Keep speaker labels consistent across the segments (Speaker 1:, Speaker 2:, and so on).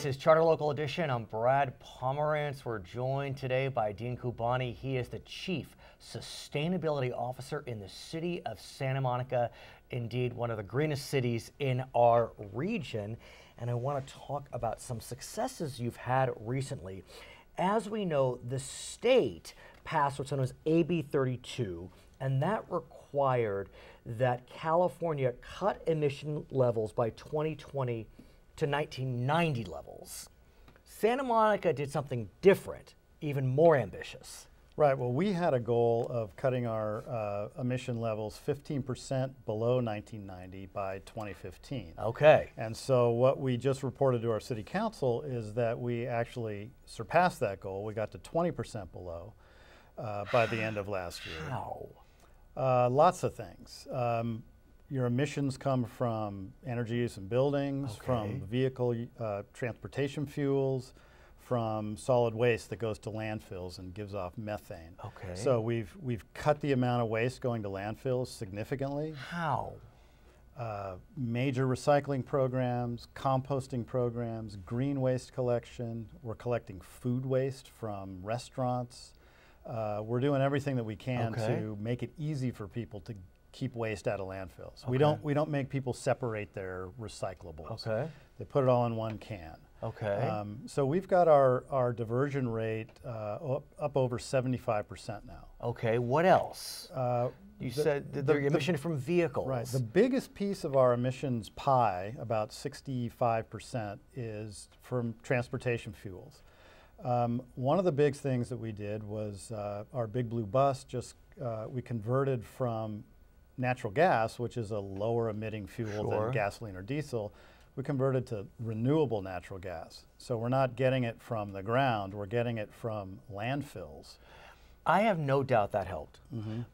Speaker 1: This is Charter Local Edition. I'm Brad Pomerance. We're joined today by Dean Kubani. He is the Chief Sustainability Officer in the city of Santa Monica. Indeed, one of the greenest cities in our region. And I want to talk about some successes you've had recently. As we know, the state passed what's known as AB 32, and that required that California cut emission levels by 2020 to 1990 levels. Santa Monica did something different, even more ambitious.
Speaker 2: Right, well, we had a goal of cutting our emission levels 15% below 1990 by 2015.
Speaker 1: Okay.
Speaker 2: And so what we just reported to our city council is that we actually surpassed that goal. We got to 20% below by the end of last year.
Speaker 1: How?
Speaker 2: Lots of things. Your emissions come from energy use in buildings, from vehicle transportation fuels, from solid waste that goes to landfills and gives off methane.
Speaker 1: Okay.
Speaker 2: So we've cut the amount of waste going to landfills significantly.
Speaker 1: How?
Speaker 2: Major recycling programs, composting programs, green waste collection. We're collecting food waste from restaurants. We're doing everything that we can to make it easy for people to keep waste out of landfills. We don't make people separate their recyclables. They put it all in one can. So we've got our diversion rate up over 75% now.
Speaker 1: Okay, what else? You said the emission from vehicles.
Speaker 2: Right, the biggest piece of our emissions pie, about 65%, is from transportation fuels. One of the big things that we did was our Big Blue bus we converted from natural gas, which is a lower emitting fuel than gasoline or diesel. We converted to renewable natural gas. So we're not getting it from the ground, we're getting it from landfills.
Speaker 1: I have no doubt that helped.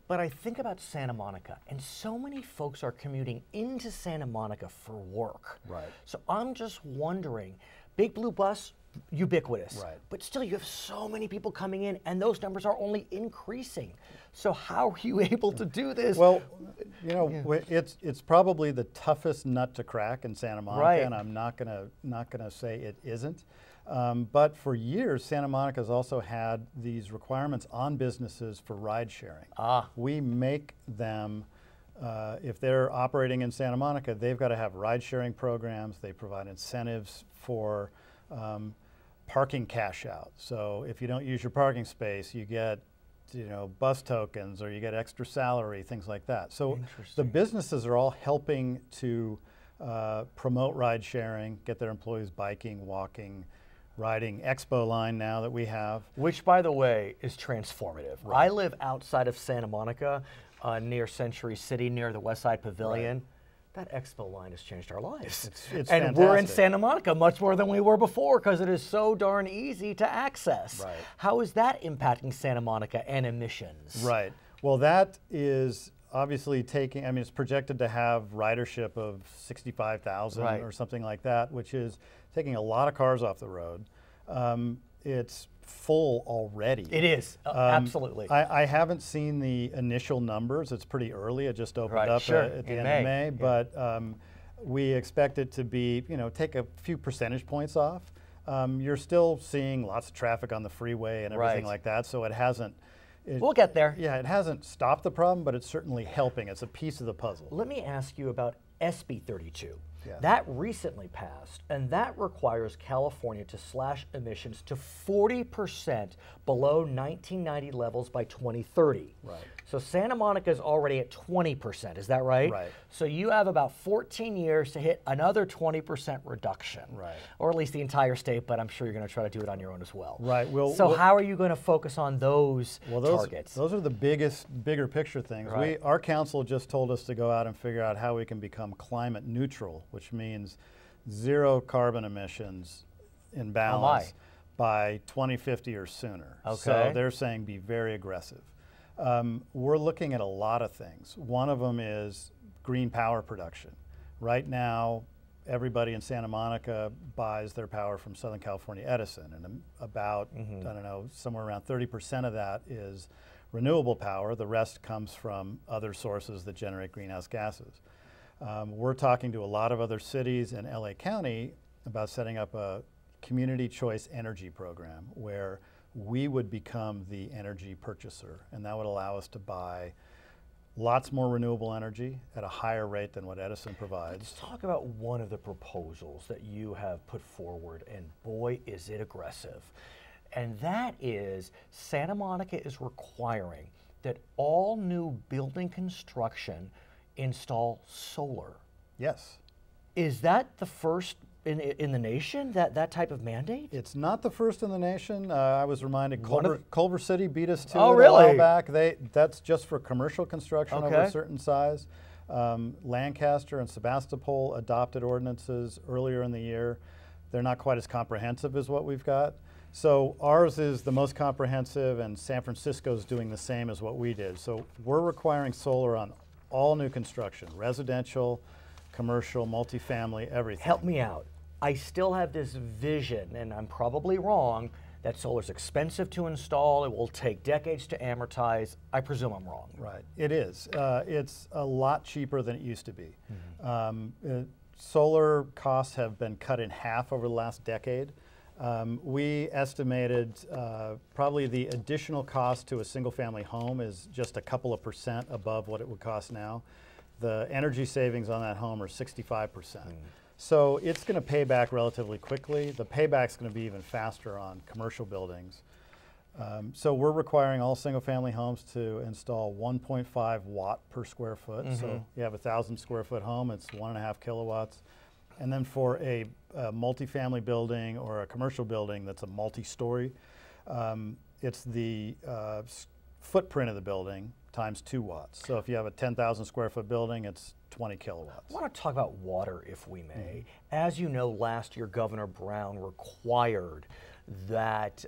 Speaker 1: But I think about Santa Monica, and so many folks are commuting into Santa Monica for work.
Speaker 2: Right.
Speaker 1: So I'm just wondering, Big Blue bus, ubiquitous.
Speaker 2: Right.
Speaker 1: But still, you have so many people coming in, and those numbers are only increasing. So how are you able to do this?
Speaker 2: Well, you know, it's probably the toughest nut to crack in Santa Monica, and I'm not gonna say it isn't. But for years, Santa Monica has also had these requirements on businesses for ride sharing. We make them. If they're operating in Santa Monica, they've got to have ride sharing programs. They provide incentives for parking cash out. So if you don't use your parking space, you get bus tokens, or you get extra salary, things like that. So the businesses are all helping to promote ride sharing, get their employees biking, walking, riding. Expo line now that we have.
Speaker 1: Which, by the way, is transformative. I live outside of Santa Monica, near Century City, near the West Side Pavilion. That Expo line has changed our lives.
Speaker 2: It's
Speaker 1: and
Speaker 2: fantastic.
Speaker 1: We're in Santa Monica much more than we were before because it is so darn easy to access. How is that impacting Santa Monica and emissions?
Speaker 2: Right. Well, that is obviously taking, I mean, it's projected to have ridership of 65,000 or something like that, which is taking a lot of cars off the road. It's full already.
Speaker 1: It is, absolutely.
Speaker 2: I haven't seen the initial numbers. It's pretty early. It just opened up at the end of May, but we expect it to be, take a few percentage points off. You're still seeing lots of traffic on the freeway and everything like that, so it hasn't.
Speaker 1: We'll get there.
Speaker 2: Yeah, it hasn't stopped the problem, but it's certainly helping. It's a piece of the puzzle.
Speaker 1: Let me ask you about SB 32. That recently passed, and that requires California to slash emissions to 40% below 1990 levels by 2030. So Santa Monica is already at 20%, is that right? So you have about 14 years to hit another 20% reduction. Or at least the entire state, but I'm sure you're going to try to do it on your own as well. So how are you going to focus on those targets?
Speaker 2: Those are the bigger picture things. Our council just told us to go out and figure out how we can become climate neutral, which means zero carbon emissions in balance by 2050 or sooner. So they're saying be very aggressive. We're looking at a lot of things. One of them is green power production. Right now, everybody in Santa Monica buys their power from Southern California Edison, and about, I don't know, somewhere around 30% of that is renewable power. The rest comes from other sources that generate greenhouse gases. We're talking to a lot of other cities in LA County about setting up a community choice energy program where we would become the energy purchaser, and that would allow us to buy lots more renewable energy at a higher rate than what Edison provides.
Speaker 1: Let's talk about one of the proposals that you have put forward, and boy, is it aggressive. And that is Santa Monica is requiring that all new building construction install solar.
Speaker 2: Yes.
Speaker 1: Is that the first in the nation, that type of mandate?
Speaker 2: It's not the first in the nation. I was reminded Culver City beat us to it
Speaker 1: really?
Speaker 2: a while back. That's just for commercial construction over a certain size. Lancaster and Sebastopol adopted ordinances earlier in the year. They're not quite as comprehensive as what we've got. So ours is the most comprehensive, and San Francisco's doing the same as what we did. So we're requiring solar on all new construction, residential, commercial, multifamily, everything.
Speaker 1: Help me out. I still have this vision, and I'm probably wrong, that solar's expensive to install, it will take decades to amortize. I presume I'm wrong.
Speaker 2: Right, it is. It's a lot cheaper than it used to be. Solar costs have been cut in half over the last decade. We estimated probably the additional cost to a single family home is just a couple of % above what it would cost now. The energy savings on that home are 65%. So it's going to pay back relatively quickly. The payback's going to be even faster on commercial buildings. So we're requiring all single family homes to install 1.5 watt per square foot. So you have a 1,000 square foot home, it's 1.5 kilowatts. And then for a multifamily building or a commercial building that's a multi-story, it's the footprint of the building times 2 watts. So if you have a 10,000 square foot building, it's 20 kilowatts.
Speaker 1: I want to talk about water, if we may. As you know, last year Governor Brown required that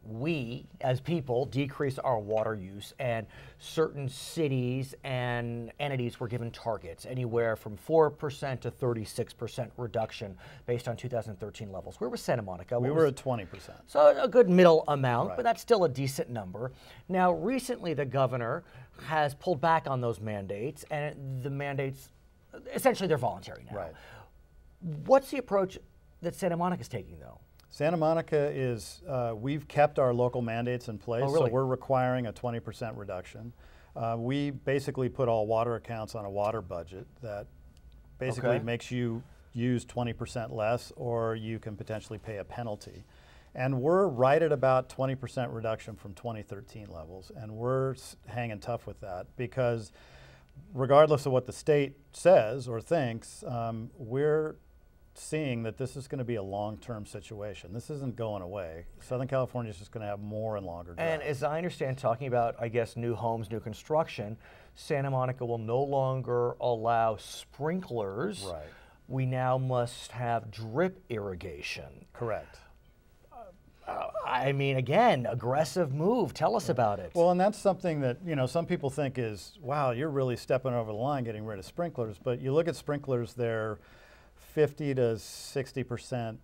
Speaker 1: we, as people, decrease our water use, and certain cities and entities were given targets, anywhere from 4% to 36% reduction based on 2013 levels. Where was Santa Monica?
Speaker 2: We were at 20%.
Speaker 1: So a good middle amount, but that's still a decent number. Now, recently the governor has pulled back on those mandates, and the mandates, essentially they're voluntary now.
Speaker 2: Right.
Speaker 1: What's the approach that Santa Monica is taking, though?
Speaker 2: Santa Monica is, we've kept our local mandates in place, so we're requiring a 20% reduction. We basically put all water accounts on a water budget that basically makes you use 20% less, or you can potentially pay a penalty. And we're right at about 20% reduction from 2013 levels, and we're hanging tough with that because regardless of what the state says or thinks, we're seeing that this is going to be a long-term situation. This isn't going away. Southern California is just going to have more and longer drought.
Speaker 1: And as I understand, talking about, I guess, new homes, new construction, Santa Monica will no longer allow sprinklers.
Speaker 2: Right.
Speaker 1: We now must have drip irrigation.
Speaker 2: Correct.
Speaker 1: I mean, again, aggressive move. Tell us about it.
Speaker 2: Well, and that's something that, you know, some people think is, wow, you're really stepping over the line getting rid of sprinklers. But you look at sprinklers, they're 50 to 60%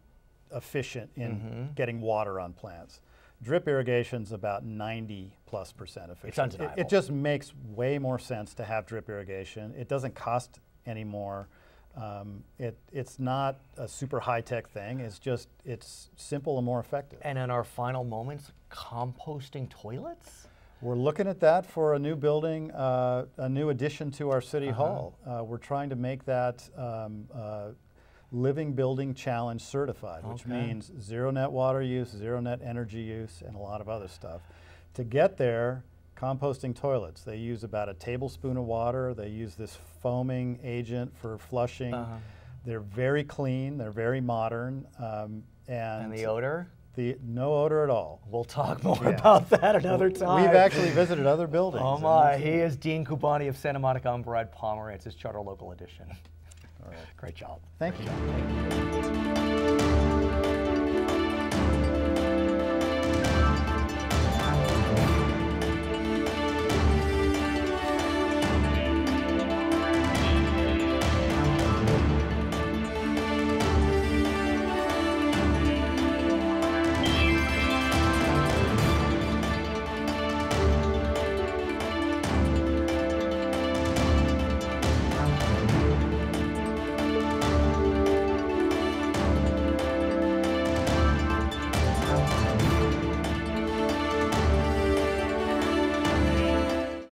Speaker 2: efficient in getting water on plants. Drip irrigation's about 90+% efficient.
Speaker 1: It's undeniable.
Speaker 2: It just makes way more sense to have drip irrigation. It doesn't cost any more. It's not a super high-tech thing. It's simple and more effective.
Speaker 1: And in our final moments, composting toilets?
Speaker 2: We're looking at that for a new building, a new addition to our city hall. We're trying to make that Living Building Challenge certified, which means zero net water use, zero net energy use, and a lot of other stuff. To get there, composting toilets, they use about a tablespoon of water. They use this foaming agent for flushing. They're very clean, they're very modern.
Speaker 1: And the odor?
Speaker 2: No odor at all.
Speaker 1: We'll talk more about that another time.
Speaker 2: We've actually visited other buildings.
Speaker 1: Oh my, he is Dean Kubani of Santa Monica. I'm Brad Pomerance, his Charter Local Edition.
Speaker 2: All right.
Speaker 1: Great job.
Speaker 2: Thank you.
Speaker 1: Thank you.